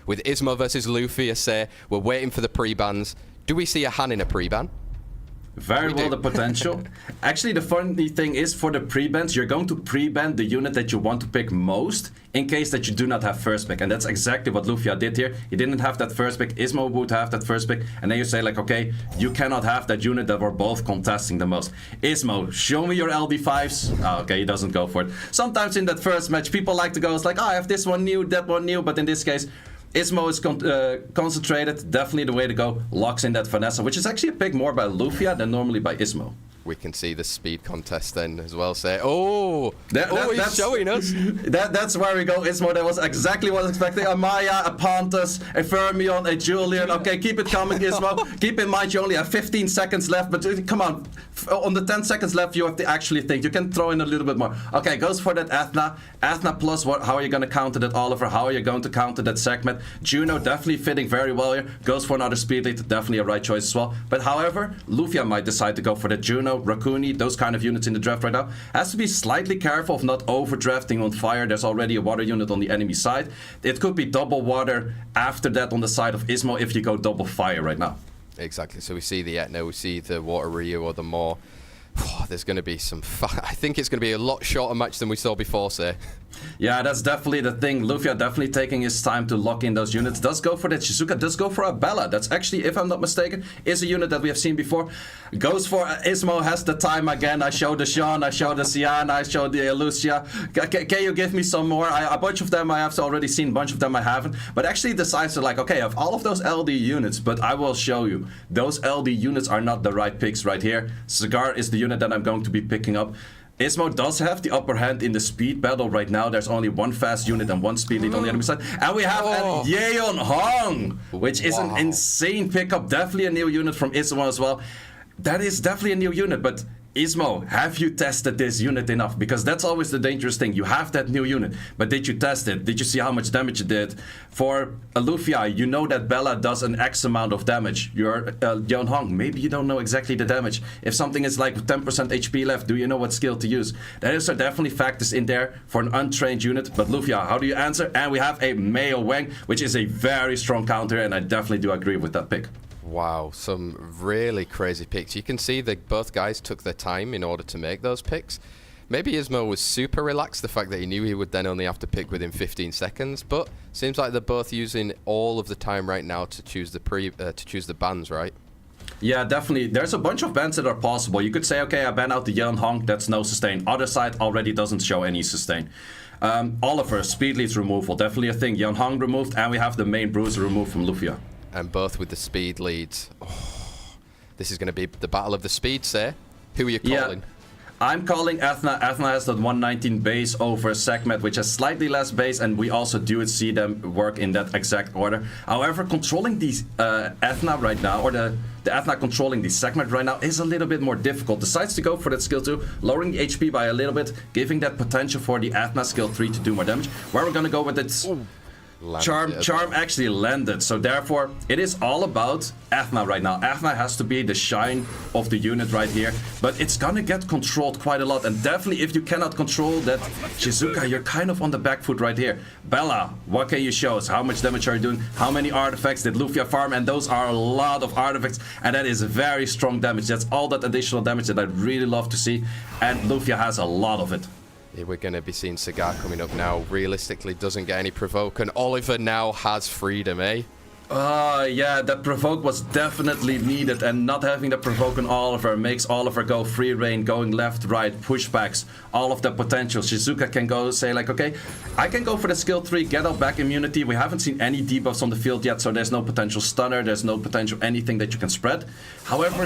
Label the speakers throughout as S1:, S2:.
S1: With ISMOO versus LUFIA, say, we're waiting for the pre-bans. Do we see a Han in a pre-ban?
S2: Very well, the potential. Actually, the funny thing is, for the pre-bans, you're going to pre-ban the unit that you want to pick most in case that you do not have first pick. And that's exactly what LUFIA did here. He didn't have that first pick. ISMOO would have that first pick. And then you say, like, okay, you cannot have that unit that we're both contesting the most. ISMOO, show me your LD5s. Oh, okay, he doesn't go for it. Sometimes in that first match, people like to go, it's like, oh, I have this one new, that one new. But in this case, ISMOO is concentrated, definitely the way to go. Locks in that Vanessa, which is actually a pick more by LUFIA than normally by ISMOO.
S1: We can see the speed contest then as well. Say, oh,
S2: that's
S1: showing us.
S2: That's where we go. ISMOO, that was exactly what I was expecting. A Maya, a Pontus, a Fermion, a Julian. Okay, keep it coming, ISMOO. Keep in mind you only have 15 seconds left, but come on. On the 10 seconds left, you have to actually think. You can throw in a little bit more. Okay, goes for that Athena. Athena plus what? How are you going to counter that Oliver? How are you going to counter that segment? Juno definitely fitting very well here. Goes for another speed lead. Definitely a right choice as well. But however, LUFIA might decide to go for the Juno, Rakuni, those kind of units in the draft right now. Has to be slightly careful of not overdrafting on fire. There's already a water unit on the enemy side. It could be double water after that on the side of ISMOO if you go double fire right now.
S1: Exactly. So we see the Etna, we see the Water Ryu or the Maw. There's going to be some I think it's going to be a lot shorter match than we saw before, say.
S2: Yeah, that's definitely the thing. LUFIA definitely taking his time to lock in those units. Does go for that Shizuka, does go for a Bella. That's actually, if I'm not mistaken, is a unit that we have seen before. Goes for ISMOO, has the time again. I showed the Sean, I showed the Sian, I showed the Lucia. Can you give me some more? A bunch of them I have already seen, a bunch of them I haven't. But actually decides to like, okay, I have all of those LD units, but I will show you. Those LD units are not the right picks right here. Cigar is the unit that I'm going to be picking up. ISMOO does have the upper hand in the speed battle right now. There's only one fast unit and one speed lead on the enemy side. And we have Yeon Hong, which is an insane pickup. Definitely a new unit from ISMOO as well. That is definitely a new unit, but ISMOO, have you tested this unit enough? Because that's always the dangerous thing. You have that new unit, but did you test it? Did you see how much damage it did? For a LUFIA, you know that Bella does an X amount of damage. You're Yeon Hong, maybe you don't know exactly the damage. If something is like 10% HP left, do you know what skill to use? There is definitely factors in there for an untrained unit, but LUFIA, how do you answer? And we have a Meo Wang, which is a very strong counter, and I definitely do agree with that pick.
S1: Wow, some really crazy picks. You can see that both guys took their time in order to make those picks. Maybe ISMOO was super relaxed, the fact that he knew he would then only have to pick within 15 seconds, but seems like they're both using all of the time right now to choose the bans, right?
S2: Yeah, definitely. There's a bunch of bans that are possible. You could say, okay, I ban out the Yeon Hong, that's no sustain. Other side already doesn't show any sustain. Oliver, speed leads removal, definitely a thing. Yeon Hong removed, and we have the main bruiser removed from LUFIA.
S1: And both with the speed leads. Oh, this is going to be the battle of the speed, say. Who are you calling?
S2: Yeah, I'm calling Athena. Athena has that 119 base over Sekhmet, which has slightly less base, and we also do see them work in that exact order. However, controlling these Athena right now, or the Athena controlling the Sekhmet right now, is a little bit more difficult. Decides to go for that skill 2, lowering the HP by a little bit, giving that potential for the Athena skill 3 to do more damage. Where we're going to go with it. Charm actually landed, so therefore it is all about Athena right now. Athena has to be the shine of the unit right here, but it's gonna get controlled quite a lot, and definitely if you cannot control that Shizuka, you're kind of on the back foot right here. Bella, what can you show us? How much damage are you doing? How many artifacts did LUFIA farm? And those are a lot of artifacts, and that is very strong damage. That's all that additional damage that I really love to see, and LUFIA has a lot of it.
S1: We're going to be seeing Cigar coming up now. Realistically, doesn't get any provoke, and Oliver now has freedom, eh?
S2: Yeah, that provoke was definitely needed, and not having the provoke on Oliver makes Oliver go free reign, going left, right, pushbacks, all of the potential. Shizuka can go say like, okay, I can go for the skill 3, get out back immunity. We haven't seen any debuffs on the field yet, so there's no potential stunner, there's no potential anything that you can spread. However,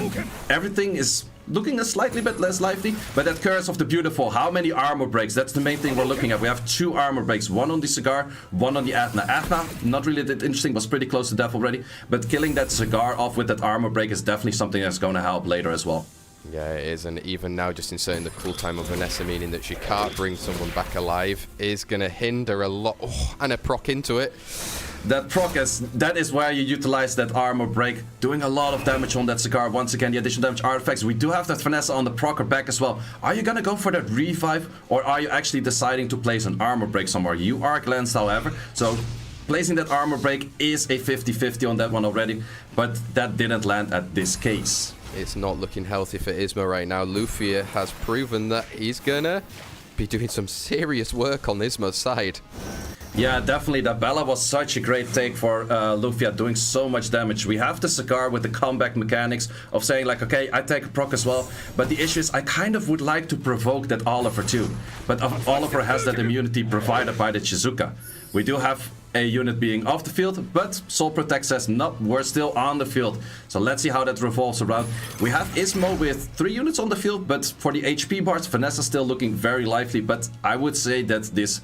S2: everything is looking a slightly bit less lively, but that Curse of the Beautiful, how many armor breaks? That's the main thing we're looking at. We have 2 armor breaks, one on the Cigar, one on the Athena. Athena, not really that interesting, was pretty close to death already, but killing that Cigar off with that armor break is definitely something that's going to help later as well.
S1: Yeah, it is, and even now just inserting the cooltime of Vanessa, meaning that she can't bring someone back alive, is going to hinder a lot. Oh, and a proc into it.
S2: That proc that is where you utilize that armor break, doing a lot of damage on that Cigar. Once again, the additional damage artifacts. We do have that Vanessa on the procer back as well. Are you gonna go for that revive, or are you actually deciding to place an armor break somewhere? You are glanced, however, so Placing that armor break is a 50-50 on that one already, but that didn't land at this case.
S1: It's not looking healthy for ISMOO right now. LUFIA has proven that he's gonna be doing some serious work on ISMOO's side.
S2: Yeah, definitely. That Bella was such a great take for LUFIA, doing so much damage. We have the Cigar with the comeback mechanics of saying like, okay, I take a proc as well. But the issue is I kind of would like to provoke that Oliver too. But Oliver has that immunity provided by the Shizuka. We do have a unit being off the field, but Soul Protect says, no, we're still on the field. So let's see how that revolves around. We have ISMOO with 3 units on the field, but for the HP bars, Vanessa still looking very lively. But I would say that this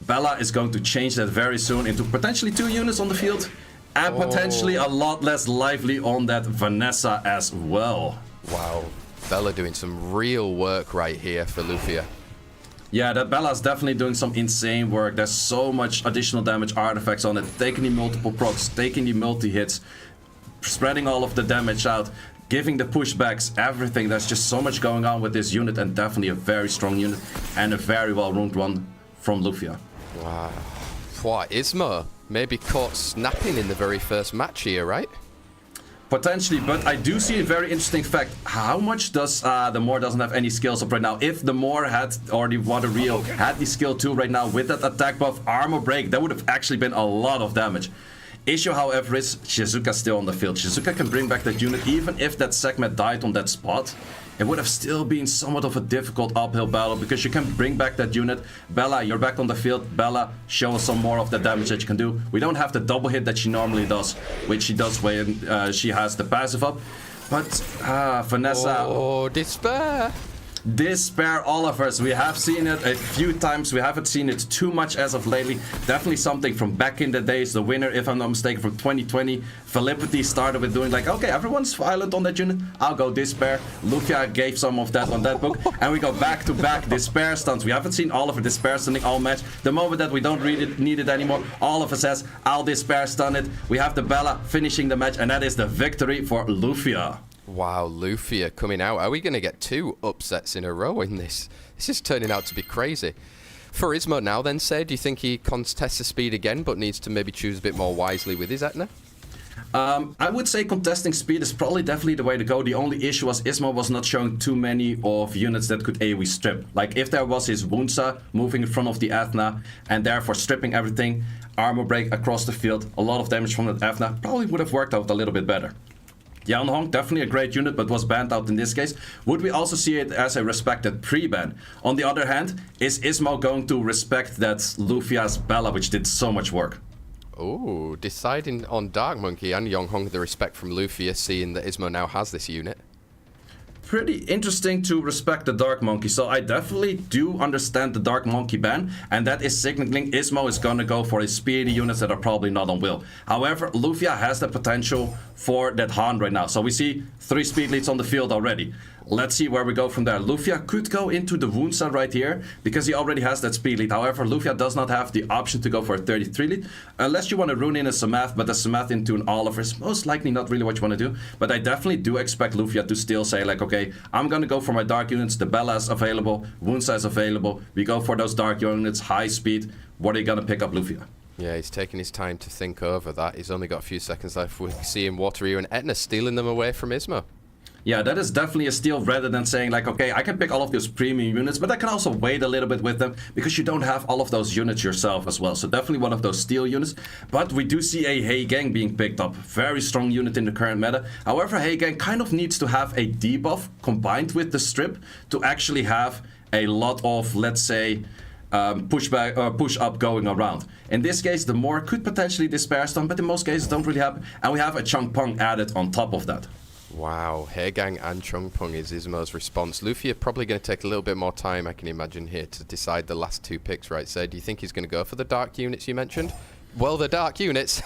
S2: Bella is going to change that very soon into potentially 2 units on the field and potentially a lot less lively on that Vanessa as well.
S1: Wow, Bella doing some real work right here for LUFIA.
S2: Yeah, that Bella is definitely doing some insane work. There's so much additional damage artifacts on it, taking the multiple procs, taking the multi-hits, spreading all of the damage out, giving the pushbacks, everything. There's just so much going on with this unit, and definitely a very strong unit and a very well-runed one from LUFIA.
S1: Wow. What, ISMOO maybe caught snapping in the very first match here, right?
S2: Potentially, but I do see a very interesting fact. How much does the Moor doesn't have any skills up right now? If the Moor had, or the Water Rio had the skill 2 right now with that attack buff, armor break, that would have actually been a lot of damage. Issue, however, is Shizuka still on the field. Shizuka can bring back that unit, even if that segment died on that spot. It would have still been somewhat of a difficult uphill battle because you can bring back that unit. Bella, you're back on the field. Bella, show us some more of the damage that you can do. We don't have the double hit that she normally does, which she does when she has the passive up. But, Vanessa...
S1: Oh, despair!
S2: Despair Olivers, we have seen it a few times. We haven't seen it too much as of lately. Definitely something from back in the days. The winner, if I'm not mistaken, from 2020. Philippity started with doing like, okay, everyone's violent on that unit, I'll go Despair. LUFIA gave some of that on that book. And we go back to back Despair stunts. We haven't seen Oliver Despair stunning all match. The moment that we don't need it anymore, Oliver says, I'll Despair stun it. We have the Bella finishing the match, and that is the victory for LUFIA.
S1: Wow, LUFIA coming out. Are we going to get 2 upsets in a row in this? This is turning out to be crazy. For ISMOO now then, say, do you think he contests the speed again, but needs to maybe choose a bit more wisely with his Etna?
S2: I would say contesting speed is probably definitely the way to go. The only issue was ISMOO was not showing too many of units that could AoE strip. Like if there was his Wunsa moving in front of the Ethna and therefore stripping everything, armor break across the field, a lot of damage from that Ethna, probably would have worked out a little bit better. Yan Hong, definitely a great unit, but was banned out in this case. Would we also see it as a respected pre-ban? On the other hand, is ISMOO going to respect that LUFIA's Bella, which did so much work?
S1: Oh, deciding on Dark Monkey and Yang Hong the respect from LUFIA, seeing that ISMOO now has this unit.
S2: Pretty interesting to respect the Dark Monkey, so I definitely do understand the Dark Monkey ban, and that is signaling ISMOO is gonna go for his speedy units that are probably not on will. However, LUFIA has the potential for that Han right now, so we see 3 speed leads on the field already. Let's see where we go from there. LUFIA could go into the Wunsa right here, because he already has that speed lead. However, LUFIA does not have the option to go for a 33 lead, unless you want to rune in a Samath, but a Samath into an Oliver is most likely not really what you want to do. But I definitely do expect LUFIA to still say like, okay, I'm going to go for my dark units, the Bella is available, Wunsa is available, we go for those dark units, high speed. What are you going to pick up, LUFIA?
S1: Yeah, he's taking his time to think over that. He's only got a few seconds left. We see him Water Rio and Etna stealing them away from ISMOO.
S2: Yeah, that is definitely a steal rather than saying like, okay, I can pick all of those premium units, but I can also wait a little bit with them because you don't have all of those units yourself as well. So definitely one of those steal units. But we do see a Hey Gang being picked up. Very strong unit in the current meta. However, Hey Gang kind of needs to have a debuff combined with the strip to actually have a lot of, let's say, push up going around. In this case, the Moor could potentially Despair Stun, but in most cases don't really happen. And we have a Chung Pong added on top of that.
S1: Wow, Hey Gang and Chung Pong is ISMOO's response. LUFIA probably going to take a little bit more time, I can imagine, here to decide the last 2 picks, right? So do you think he's going to go for the dark units you mentioned? Well, the dark units.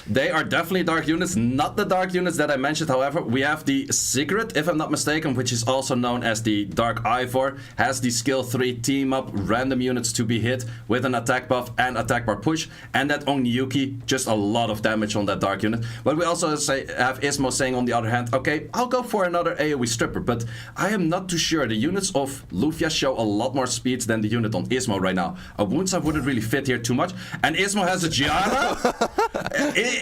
S2: They are definitely dark units, not the dark units that I mentioned. However, we have the Secret, if I'm not mistaken, which is also known as the Dark Ivor, has the skill 3 team up random units to be hit with an attack buff and attack bar push, and that Onyuki, just a lot of damage on that dark unit. But we also have ISMOO saying on the other hand, okay, I'll go for another AoE stripper, but I am not too sure. The units of LUFIA show a lot more speeds than the unit on ISMOO right now. A Wunsa wouldn't really fit here too much, and ISMOO has a GI Gianna?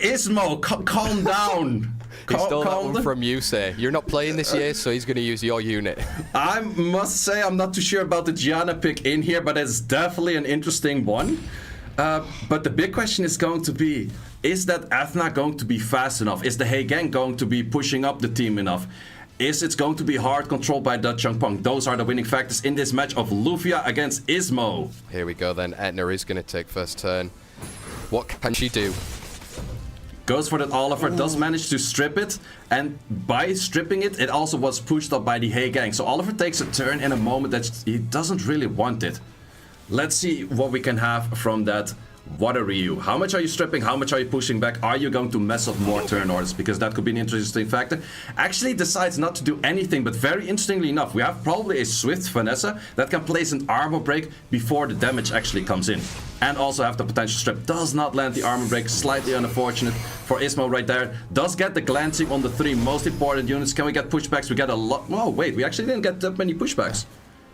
S2: ISMOO, calm down.
S1: He stole that one from you, say. You're not playing this year, so he's going to use your unit.
S2: I must say I'm not too sure about the Gianna pick in here, but it's definitely an interesting one. But the big question is going to be, is that Athena going to be fast enough? Is the Hey Gang going to be pushing up the team enough? Is it going to be hard controlled by the Changpong? Those are the winning factors in this match of LUFIA against ISMOO.
S1: Here we go then. Etna is going to take first turn. What can she do?
S2: Goes for that Oliver, does manage to strip it, and by stripping it, it also was pushed up by the Hey Gang. So Oliver takes a turn in a moment that he doesn't really want it. Let's see what we can have from that Water Ryu. How much are you stripping? How much are you pushing back? Are you going to mess up more turn orders? Because that could be an interesting factor. Actually decides not to do anything, but very interestingly enough, we have probably a Swift Vanessa that can place an armor break before the damage actually comes in. And also have the potential strip. Does not land the armor break. Slightly unfortunate for ISMOO right there. Does get the glancing on the 3 most important units. Can we get pushbacks? We get a lot. Oh, wait, we actually didn't get that many pushbacks.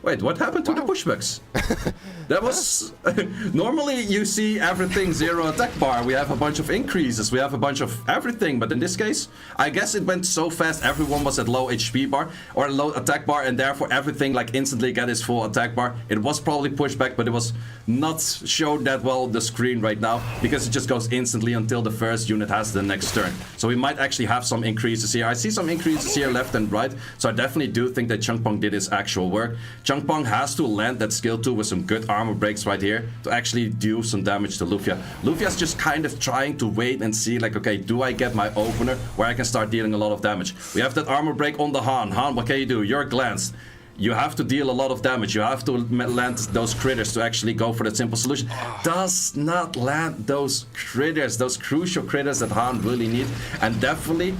S2: Wait, what happened to the pushbacks? That was... Normally you see everything 0 attack bar. We have a bunch of increases. We have a bunch of everything. But in this case, I guess it went so fast. Everyone was at low HP bar or low attack bar. And therefore everything like instantly got his full attack bar. It was probably pushback, but it was not shown that well on the screen right now. Because it just goes instantly until the first unit has the next turn. So we might actually have some increases here. I see some increases here left and right. So I definitely do think that Changpong did his actual work. Changpong has to land that skill 2 with some good armor breaks right here to actually do some damage to LUFIA. LUFIA's just kind of trying to wait and see like, okay, do I get my opener where I can start dealing a lot of damage? We have that armor break on the Han. Han, what can you do? You're glanced. You have to deal a lot of damage. You have to land those critters to actually go for that simple solution. Does not land those critters, those crucial critters that Han really need. And definitely,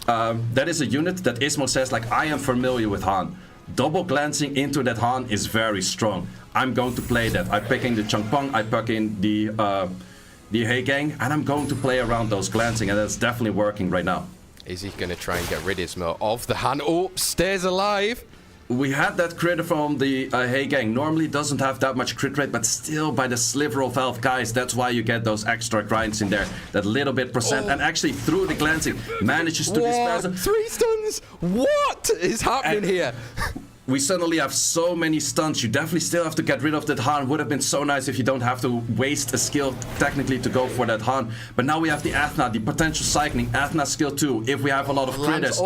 S2: that is a unit that ISMOO says, like, I am familiar with Han. Double glancing into that Han is very strong. I'm going to play that. I'm picking the Changpong, I pick in the Hey Gang, and I'm going to play around those glancing, and that's definitely working right now.
S1: Is he going to try and get rid of the Han? Oh, stays alive.
S2: We had that crit from the Hey Gang. Normally doesn't have that much crit rate, but still by the sliver of health, guys, that's why you get those extra grinds in there. That little bit percent, and actually through the glancing manages to disperse them.
S1: 3 stuns! What is happening here?
S2: We suddenly have so many stuns. You definitely still have to get rid of that Han. Would have been so nice if you don't have to waste a skill technically to go for that Han. But now we have the Athena, the potential cycling. Athena skill 2. If we have a lot of critters.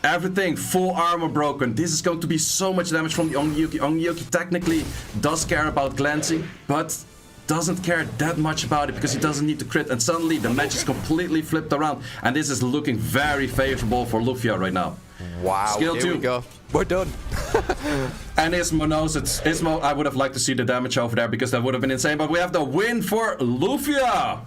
S2: Everything, full armor broken. This is going to be so much damage from the Ongyuki. Ongyuki technically does care about glancing, but doesn't care that much about it because he doesn't need to crit. And suddenly the match is completely flipped around. And this is looking very favorable for LUFIA right now.
S1: Wow,
S2: skill
S1: here
S2: 2.
S1: we go. We're done.
S2: And ISMOO knows it. ISMOO, I would have liked to see the damage over there because that would have been insane. But we have the win for LUFIA.